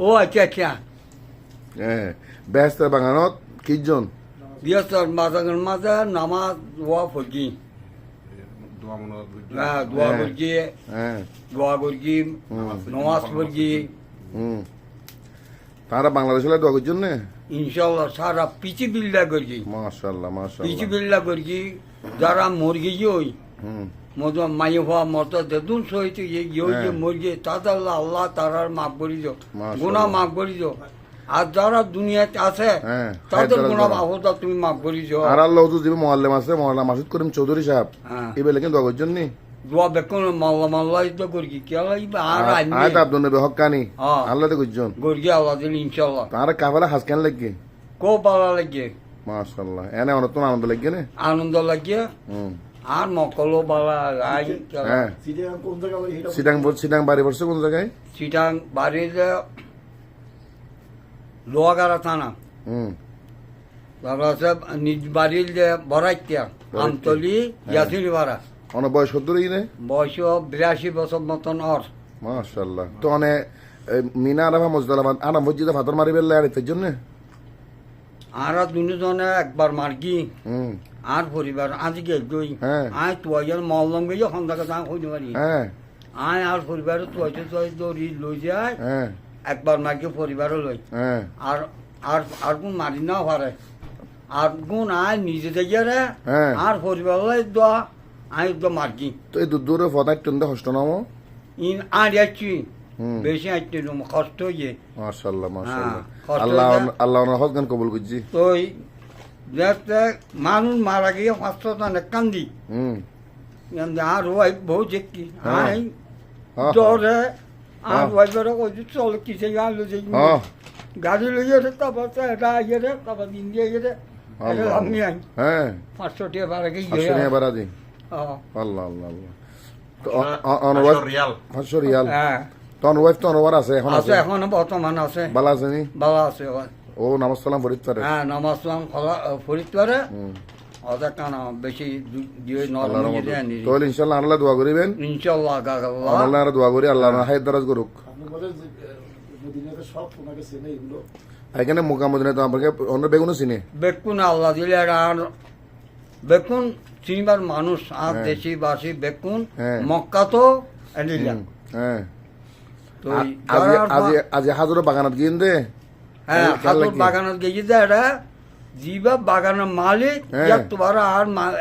ও আচ্ছা আচ্ছা হ্যাঁ বেহেস্তের বাগানত কিজন বিয়স্তর মাঝাগের মাঝে নামাজ দোয়া ফরজি দোয়া ফরজি হ্যাঁ দোয়া করজি নমাজ ফরজি তারা বাংলাদেশের দোয়া করছেন না ইনশাল্লাহ সারা পিছি বিল্লা করজি মাশাআল্লাহ মাশাআল্লাহ পিছি বিল্লা করজি যারা মরগি ওই মতো মাই হওয়া মতো দেদুন সহিত যে মরগি তাদের আল্লাহ তারার মাফ করি যাও গুণা মাফ করি যাও আর যারা দুনিয়াতে আছে তাদের গুণা আহতা তুমি মাফ করি যাও আর আল্লাহ তো দিবে মুআল্লিম আছে মাওলানা মাসুদ করিম চৌধুরী সাহেব এই বেলে কিন্তু দোয়া করছেন নি দোয়া বেকন মাল্লা মাল্লা ইদা করগি কি আল্লাহ আর আয় আব্দুল নবী হক্কানি আল্লাহ তো করছেন করগি আল্লাহ দিল ইনশাআল্লাহ তারা কাফেলা হাসকান লাগে কো পালা লাগে মাশাআল্লাহ এনে অনতন আনন্দ লাগে না আনন্দ লাগে আর মকলো বালা আই হ্যাঁ সিটাং বাড়ি পড়ছে কোন জায়গায় চিটাং বাড়িতে লোহাগাড়া থানা তারপর আছে নিজ বাড়ির যে বরাইতিয়া আমতলি ইয়াসিনি ভাড়া অনেক বয়স সত্তর নে বয়স 82 বছর মতন ওর মাশাআল্লাহ তো অনেক মিনা আরাফা মজদালা আনা মসজিদে ফাতর মারি বেললে আর এর জন্য আর দুজনে একবার মার্গি আর পরিবার আজকে গই আয় তুয়াইয়ার মলম গই সন্ধ্যাকে তা হইতে পারি আয় আর পরিবার তুয়াই দৌড়ি লই যায় একবার মার্গি পরিবারও লই আর আর আর কোন মারি না পারে আর কোন আয় নিজে থেকে রে আর পরিবার লই দোয়া আয় তো মার্গি তো এই দূরে ফদাই টন্দে হষ্ট নামো ইন আর যাচ্ছি বেশি আইতে কষ্ট হয়ে মাশাআল্লাহ মাশাআল্লাহ আল্লাহ আল্লাহ ওনার হক গান কবুল করজি তো যাতে মানুষ মারা গিয়ে 500 টানে কান্দি আর ওই বউ দেখি আই দরে আর ওই বড় ওই চল কিসে গেল যে গাড়ি লইয়ে রে তারপর এটা ইয়ে রে তারপর ইন্ডিয়া ইয়ে রে আমি আই 500 টাকা বাড়া গিয়ে 500 টাকা বাড়া দিন আল্লাহ আল্লাহ আল্লাহ তো অনওয়াজ 500 রিয়াল তোর ওয়াইফ তো অনওয়ার আছে এখন আছে এখন বর্তমান আছে ভালো আছে নি ভালো আছে ও নামাজ সালাম ফরিদ পারে নামাজ সালাম ফরিদ পারে ওটা কেন বেশি দিয়ে নরম দিয়ে নি তো ইনশাআল্লাহ আল্লাহ দোয়া করিবেন ইনশাআল্লাহ আল্লাহ আল্লাহ দোয়া করি আল্লাহ হায়াত দারাজ করুক মদিনাতে সব ওনাকে চেনে এগুলো এখানে মক্কা মদিনা তো আমাকে অন্য বেগুনও চিনে বেকুন আল্লাহ দিলে আর বেকুন চিনিবার মানুষ আর দেশি বাসি বেকুন মক্কা তো এলিলাম তো আজি হাজারো বাগানত গিয়ে দে হাজার বাগানত গিয়ে দে এটা জিবা বাগানের মালিক তোমার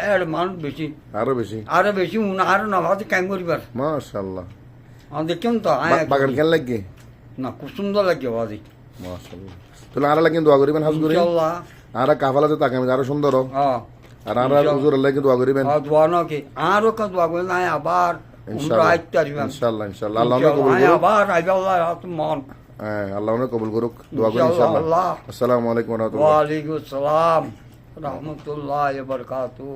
আর মানুষ বেশি আরো বেশি আর নামাজ কাম করিবার মাশাআল্লাহ দেখুন তো বাগান কেন লাগে না খুব সুন্দর লাগে বাজি মাশাআল্লাহ তাহলে আর লাগি দোয়া করিবেন হাজ করি ইনশাআল্লাহ আর কাফালাতে তাকাম আরো সুন্দর আর আর হুজুর আল্লাহ কি দোয়া করিবেন দোয়া নাকি আরো কা দোয়া করেন আবার ইনশাআল্লাহ ইনশাআল্লাহ আল্লাহ কবুল করুক আবার আল্লাহ মন আল্লাহ কবুল করুক দোয়া করি ইনশাআল্লাহ আসসালামু আলাইকুম ওয়া রাহমাতুল্লাহ ওয়া আলাইকুম আসসালাম রাহমাতুল্লাহি ওয়া বারাকাতুহু